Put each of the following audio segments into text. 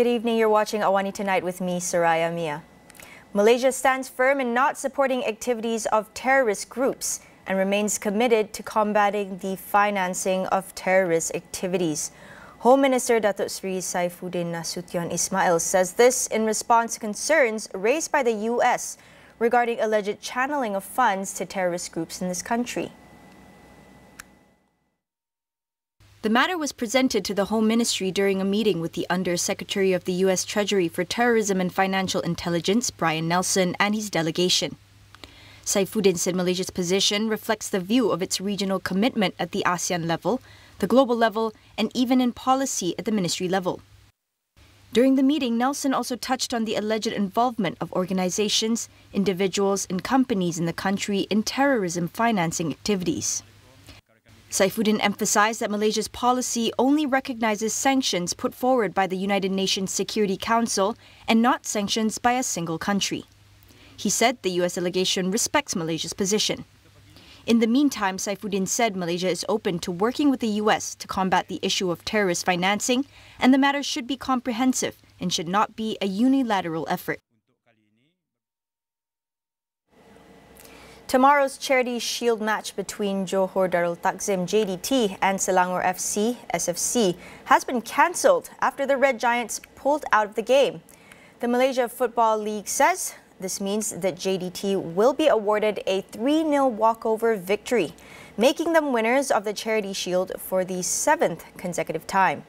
Good evening, you're watching AWANI Tonight with me, Saraya Mia. Malaysia stands firm in not supporting activities of terrorist groups and remains committed to combating the financing of terrorist activities. Home Minister Datuk Sri Saifuddin Nasution Ismail says this in response to concerns raised by the US regarding alleged channeling of funds to terrorist groups in this country. The matter was presented to the Home Ministry during a meeting with the Under-Secretary of the U.S. Treasury for Terrorism and Financial Intelligence, Brian Nelson, and his delegation. Saifuddin said Malaysia's position reflects the view of its regional commitment at the ASEAN level, the global level, and even in policy at the ministry level. During the meeting, Nelson also touched on the alleged involvement of organizations, individuals, and companies in the country in terrorism financing activities. Saifuddin emphasized that Malaysia's policy only recognizes sanctions put forward by the United Nations Security Council and not sanctions by a single country. He said the US delegation respects Malaysia's position. In the meantime, Saifuddin said Malaysia is open to working with the US to combat the issue of terrorist financing, and the matter should be comprehensive and should not be a unilateral effort. Tomorrow's Charity Shield match between Johor Darul Takzim JDT and Selangor FC SFC has been cancelled after the Red Giants pulled out of the game. The Malaysia Football League says this means that JDT will be awarded a 3-0 walkover victory, making them winners of the Charity Shield for the 7th consecutive time.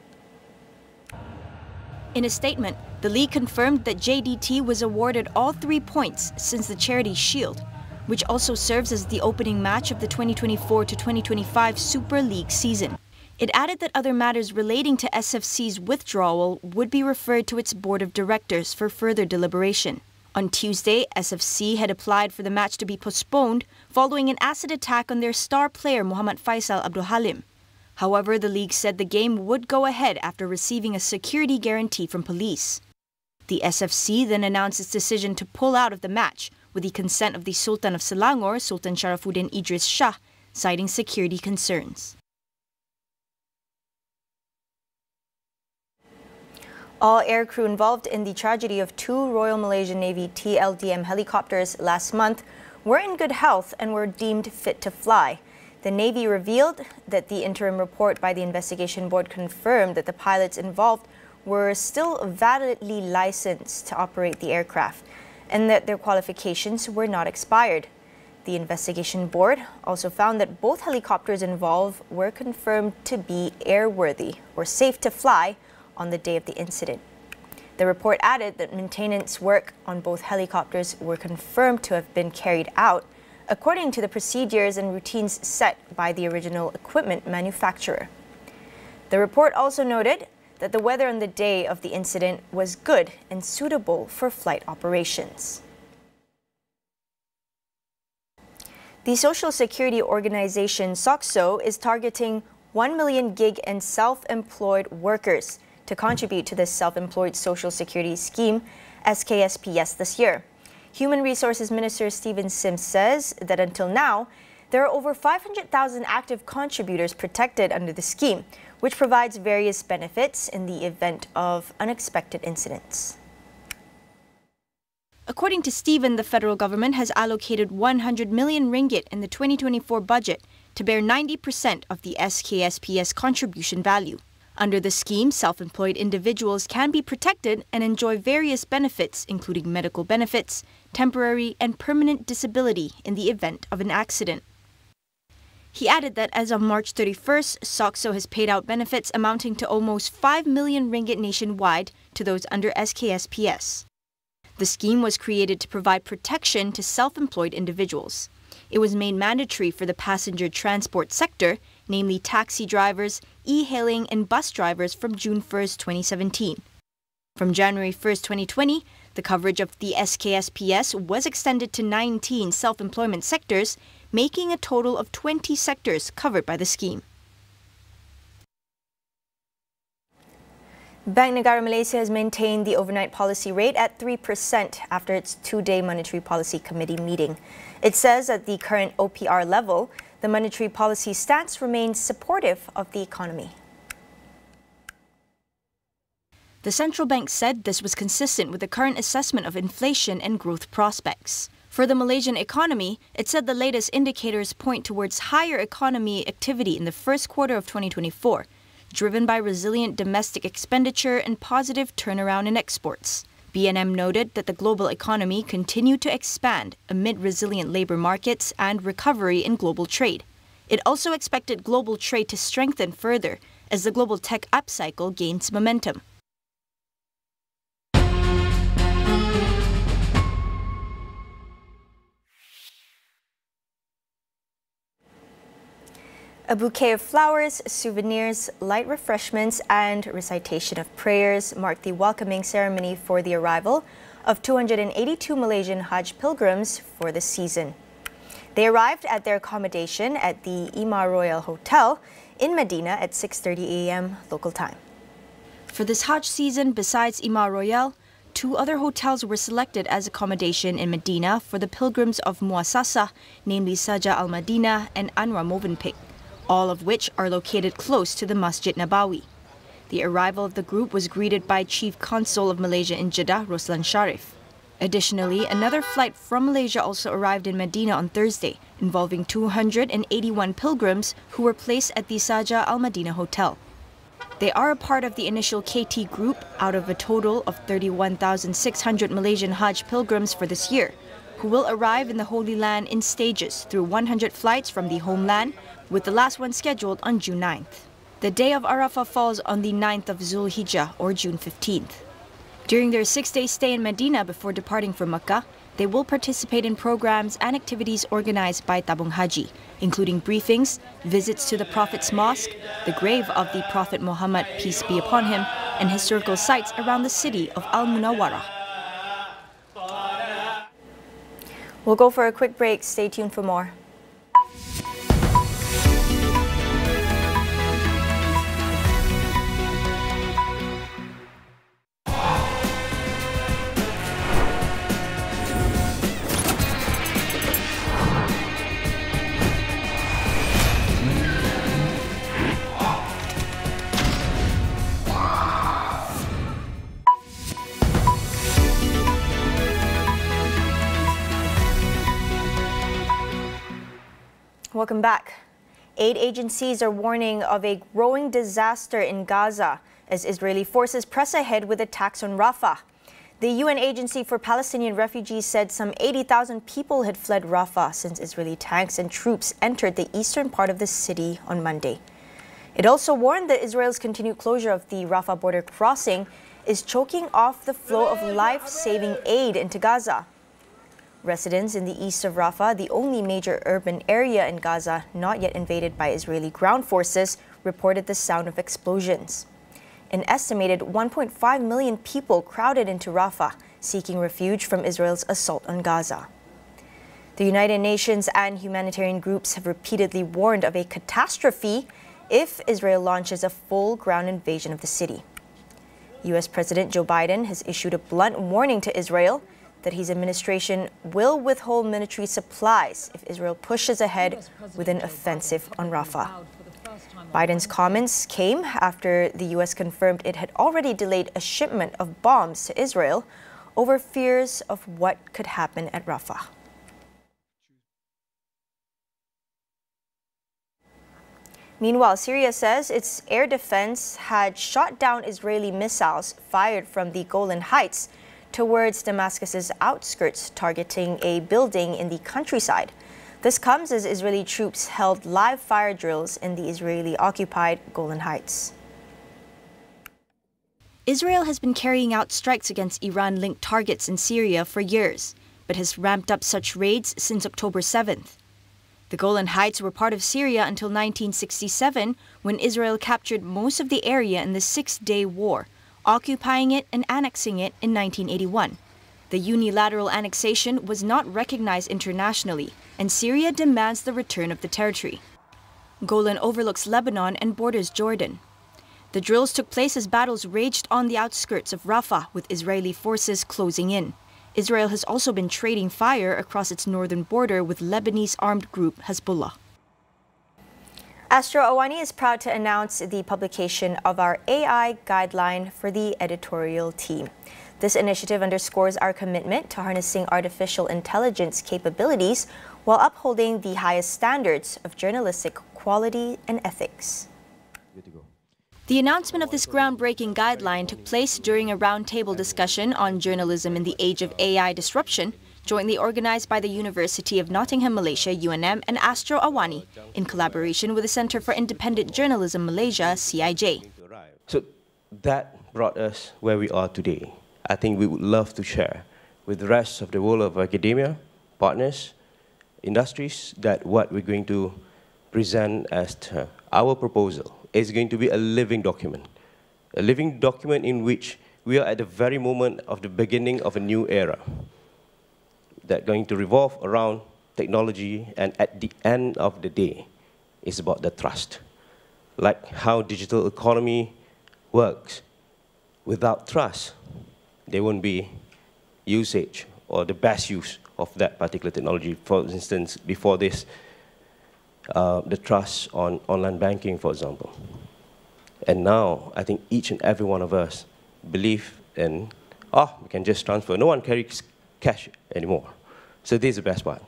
In a statement, the league confirmed that JDT was awarded all 3 points since the Charity Shield, which also serves as the opening match of the 2024-2025 Super League season. It added that other matters relating to SFC's withdrawal would be referred to its board of directors for further deliberation. On Tuesday, SFC had applied for the match to be postponed following an acid attack on their star player Muhammad Faisal Abdul Halim. However, the league said the game would go ahead after receiving a security guarantee from police. The SFC then announced its decision to pull out of the match, with the consent of the Sultan of Selangor, Sultan Sharafuddin Idris Shah, citing security concerns. All aircrew involved in the tragedy of 2 Royal Malaysian Navy TLDM helicopters last month were in good health and were deemed fit to fly. The Navy revealed that the interim report by the investigation board confirmed that the pilots involved were still validly licensed to operate the aircraft, and that their qualifications were not expired. The investigation board also found that both helicopters involved were confirmed to be airworthy or safe to fly on the day of the incident. The report added that maintenance work on both helicopters were confirmed to have been carried out according to the procedures and routines set by the original equipment manufacturer. The report also noted that the weather on the day of the incident was good and suitable for flight operations. The social security organization SOCSO is targeting 1 million gig and self-employed workers to contribute to the Self-Employed Social Security Scheme, SKSPS, this year. Human Resources Minister Stephen Sims says that until now, there are over 500,000 active contributors protected under the scheme, which provides various benefits in the event of unexpected incidents. According to Stephen, the federal government has allocated 100 million ringgit in the 2024 budget to bear 90% of the SKSPS contribution value. Under the scheme, self-employed individuals can be protected and enjoy various benefits, including medical benefits, temporary and permanent disability in the event of an accident. He added that as of March 31st, SOCSO has paid out benefits amounting to almost 5 million ringgit nationwide to those under SKSPS. The scheme was created to provide protection to self-employed individuals. It was made mandatory for the passenger transport sector, namely taxi drivers, e-hailing and bus drivers from June 1st, 2017. From January 1st, 2020, the coverage of the SKSPS was extended to 19 self-employment sectors, making a total of 20 sectors covered by the scheme. Bank Negara Malaysia has maintained the overnight policy rate at 3% after its 2-day Monetary Policy Committee meeting. It says at the current OPR level, the monetary policy stance remains supportive of the economy. The central bank said this was consistent with the current assessment of inflation and growth prospects. For the Malaysian economy, it said the latest indicators point towards higher economy activity in the first quarter of 2024, driven by resilient domestic expenditure and positive turnaround in exports. BNM noted that the global economy continued to expand amid resilient labor markets and recovery in global trade. It also expected global trade to strengthen further as the global tech upcycle gains momentum. A bouquet of flowers, souvenirs, light refreshments, and recitation of prayers marked the welcoming ceremony for the arrival of 282 Malaysian Hajj pilgrims for the season. They arrived at their accommodation at the Ima Royal Hotel in Medina at 6:30 a.m. local time. For this Hajj season, besides Ima Royal, 2 other hotels were selected as accommodation in Medina for the pilgrims of Muassasah, namely Saja Al Madinah and Anwar Movenpick, all of which are located close to the Masjid Nabawi. The arrival of the group was greeted by Chief Consul of Malaysia in Jeddah, Roslan Sharif. Additionally, another flight from Malaysia also arrived in Medina on Thursday, involving 281 pilgrims who were placed at the Saja Al Madinah Hotel. They are a part of the initial KT group out of a total of 31,600 Malaysian Hajj pilgrims for this year, who will arrive in the Holy Land in stages through 100 flights from the homeland, with the last one scheduled on June 9th. The day of Arafah falls on the 9th of Zulhijjah, or June 15th. During their 6-day stay in Medina before departing for Mecca, they will participate in programs and activities organized by Tabung Haji, including briefings, visits to the Prophet's Mosque, the grave of the Prophet Muhammad, peace be upon him, and historical sites around the city of Al-Munawwarah. We'll go for a quick break. Stay tuned for more. Welcome back. Aid agencies are warning of a growing disaster in Gaza as Israeli forces press ahead with attacks on Rafah. The UN Agency for Palestinian Refugees said some 80,000 people had fled Rafah since Israeli tanks and troops entered the eastern part of the city on Monday. It also warned that Israel's continued closure of the Rafah border crossing is choking off the flow of life-saving aid into Gaza. Residents in the east of Rafah, the only major urban area in Gaza not yet invaded by Israeli ground forces, reported the sound of explosions. An estimated 1.5 million people crowded into Rafah, seeking refuge from Israel's assault on Gaza. The United Nations and humanitarian groups have repeatedly warned of a catastrophe if Israel launches a full ground invasion of the city. U.S. President Joe Biden has issued a blunt warning to Israel that his administration will withhold military supplies if Israel pushes ahead with an offensive on Rafah. Biden's comments came after the U.S. confirmed it had already delayed a shipment of bombs to Israel over fears of what could happen at Rafah. Meanwhile, Syria says its air defense had shot down Israeli missiles fired from the Golan Heights towards Damascus's outskirts, targeting a building in the countryside. This comes as Israeli troops held live fire drills in the Israeli-occupied Golan Heights. Israel has been carrying out strikes against Iran-linked targets in Syria for years, but has ramped up such raids since October 7th. The Golan Heights were part of Syria until 1967, when Israel captured most of the area in the Six-Day War, occupying it and annexing it in 1981. The unilateral annexation was not recognized internationally, and Syria demands the return of the territory. Golan overlooks Lebanon and borders Jordan. The drills took place as battles raged on the outskirts of Rafah, with Israeli forces closing in. Israel has also been trading fire across its northern border with Lebanese armed group Hezbollah. Astro AWANI is proud to announce the publication of our AI guideline for the editorial team. This initiative underscores our commitment to harnessing artificial intelligence capabilities while upholding the highest standards of journalistic quality and ethics. The announcement of this groundbreaking guideline took place during a roundtable discussion on journalism in the age of AI disruption, jointly organized by the University of Nottingham, Malaysia, UNM, and Astro AWANI, in collaboration with the Centre for Independent Journalism Malaysia, CIJ. So that brought us where we are today. I think we would love to share with the rest of the world of academia, partners, industries, that what we're going to present as our proposal is going to be a living document in which we are at the very moment of the beginning of a new era that's going to revolve around technology, and at the end of the day, it's about the trust. Like how digital economy works. Without trust, there won't be usage or the best use of that particular technology. For instance, before this, the trust on online banking, for example. And now, I think each and every one of us believe in, we can just transfer. No one carries cash anymore. So this is the best part.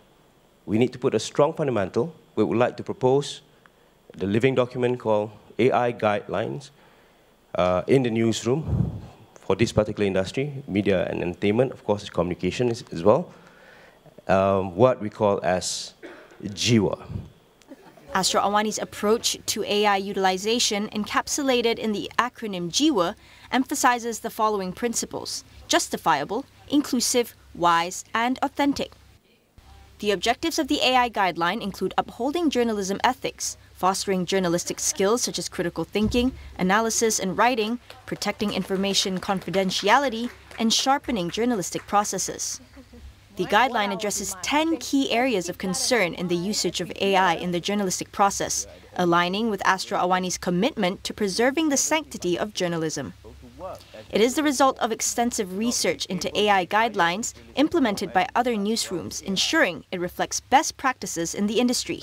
We need to put a strong fundamental. We would like to propose the living document called AI guidelines in the newsroom for this particular industry, media and entertainment, of course, communication as well, what we call as JIWA. Astro AWANI's approach to AI utilization, encapsulated in the acronym JIWA, emphasizes the following principles: justifiable, inclusive, wise, and authentic. The objectives of the AI guideline include upholding journalism ethics, fostering journalistic skills such as critical thinking, analysis and writing, protecting information confidentiality, and sharpening journalistic processes. The guideline addresses 10 key areas of concern in the usage of AI in the journalistic process, aligning with Astro AWANI's commitment to preserving the sanctity of journalism. It is the result of extensive research into AI guidelines implemented by other newsrooms, ensuring it reflects best practices in the industry.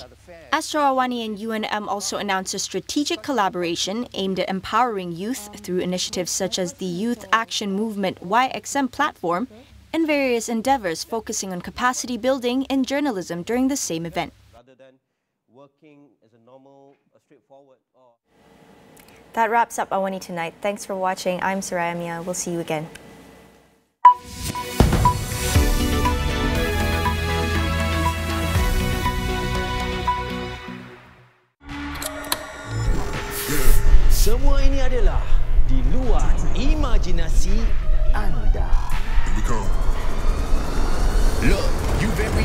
Astro AWANI and UNM also announced a strategic collaboration aimed at empowering youth through initiatives such as the Youth Action Movement YXM platform and various endeavors focusing on capacity building in journalism during the same event. That wraps up AWANI Tonight. Thanks for watching. I'm Saraya Mia. We'll see you again. Semua ini adalah di luar imajinasi anda. Here we go. Look, you very